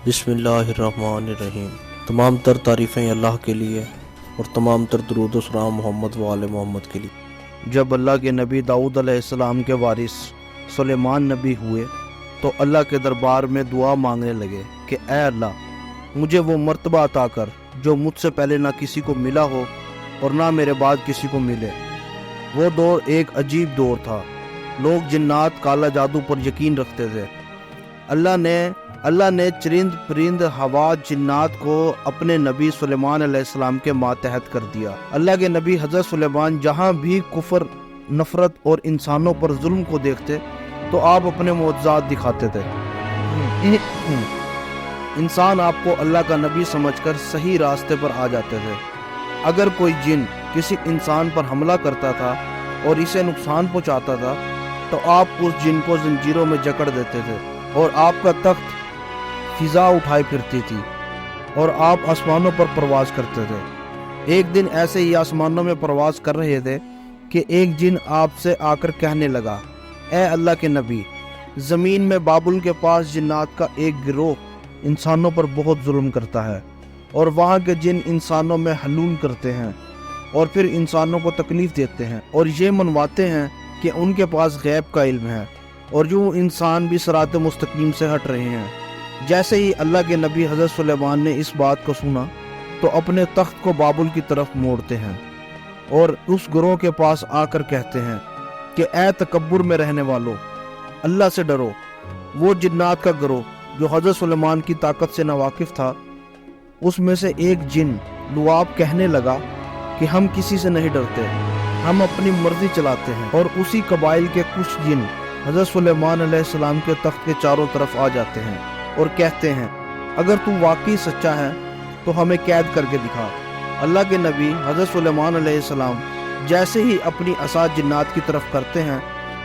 بسم اللہ الرحمن الرحیم۔ تمام تر تعریفیں اللہ کے لیے اور تمام تر درود و سلام محمد و آل محمد کے لیے۔ جب اللہ کے نبی داؤد علیہ السلام کے وارث سلیمان نبی ہوئے تو اللہ کے دربار میں دعا مانگنے لگے کہ اے اللہ، مجھے وہ مرتبہ عطا کر جو مجھ سے پہلے نہ کسی کو ملا ہو اور نہ میرے بعد کسی کو ملے۔ وہ دور ایک عجیب دور تھا۔ لوگ جنات، کالا جادو پر یقین رکھتے تھے۔ اللہ نے چرند پرند، ہوا، جنات کو اپنے نبی سلیمان علیہ السلام کے ماتحت کر دیا۔ اللہ کے نبی حضرت سلیمان جہاں بھی کفر، نفرت اور انسانوں پر ظلم کو دیکھتے تو آپ اپنے معجزات دکھاتے تھے۔ انسان آپ کو اللہ کا نبی سمجھ کر صحیح راستے پر آ جاتے تھے۔ اگر کوئی جن کسی انسان پر حملہ کرتا تھا اور اسے نقصان پہنچاتا تھا تو آپ اس جن کو زنجیروں میں جکڑ دیتے تھے اور آپ کا تخت فضا اٹھائے پھرتی تھی اور آپ آسمانوں پر پرواز کرتے تھے۔ ایک دن ایسے ہی آسمانوں میں پرواز کر رہے تھے کہ ایک جن آپ سے آ کر کہنے لگا، اے اللہ کے نبی، زمین میں بابل کے پاس جنات کا ایک گروہ انسانوں پر بہت ظلم کرتا ہے، اور وہاں کے جن انسانوں میں حلول کرتے ہیں اور پھر انسانوں کو تکلیف دیتے ہیں اور یہ منواتے ہیں کہ ان کے پاس غیب کا علم ہے، اور جو انسان بھی صراط مستقیم سے ہٹ رہے ہیں۔ جیسے ہی اللہ کے نبی حضرت سلیمان نے اس بات کو سنا تو اپنے تخت کو بابل کی طرف موڑتے ہیں اور اس گروہ کے پاس آ کر کہتے ہیں کہ اے تکبر میں رہنے والو، اللہ سے ڈرو۔ وہ جنات کا گروہ جو حضرت سلیمان کی طاقت سے ناواقف تھا، اس میں سے ایک جن لعاب کہنے لگا کہ ہم کسی سے نہیں ڈرتے، ہم اپنی مرضی چلاتے ہیں۔ اور اسی قبائل کے کچھ جن حضرت سلیمان علیہ السلام کے تخت کے چاروں طرف آ جاتے ہیں اور کہتے ہیں، اگر تو واقعی سچا ہے تو ہمیں قید کر کے دکھا۔ اللہ کے نبی حضرت سلیمان علیہ السلام جیسے ہی اپنی عصا جنات کی طرف کرتے ہیں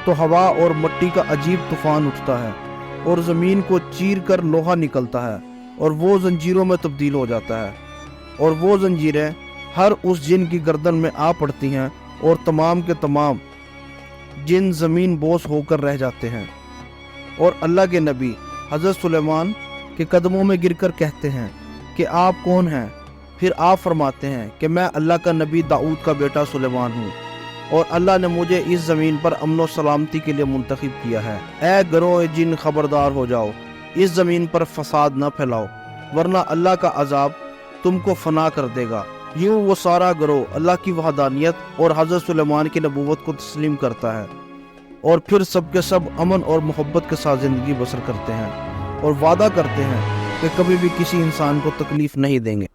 تو ہوا اور مٹی کا عجیب طوفان اٹھتا ہے اور زمین کو چیر کر لوہا نکلتا ہے اور وہ زنجیروں میں تبدیل ہو جاتا ہے، اور وہ زنجیریں ہر اس جن کی گردن میں آ پڑتی ہیں اور تمام کے تمام جن زمین بوس ہو کر رہ جاتے ہیں۔ اور اللہ کے نبی حضرت سلیمان کے قدموں میں گر کر کہتے ہیں کہ آپ کون ہیں؟ پھر آپ فرماتے ہیں کہ میں اللہ کا نبی داؤد کا بیٹا سلیمان ہوں، اور اللہ نے مجھے اس زمین پر امن و سلامتی کے لیے منتخب کیا ہے۔ اے گروہ جن، خبردار ہو جاؤ، اس زمین پر فساد نہ پھیلاؤ، ورنہ اللہ کا عذاب تم کو فنا کر دے گا۔ یوں وہ سارا گروہ اللہ کی وحدانیت اور حضرت سلیمان کی نبوت کو تسلیم کرتا ہے، اور پھر سب کے سب امن اور محبت کے ساتھ زندگی بسر کرتے ہیں اور وعدہ کرتے ہیں کہ کبھی بھی کسی انسان کو تکلیف نہیں دیں گے۔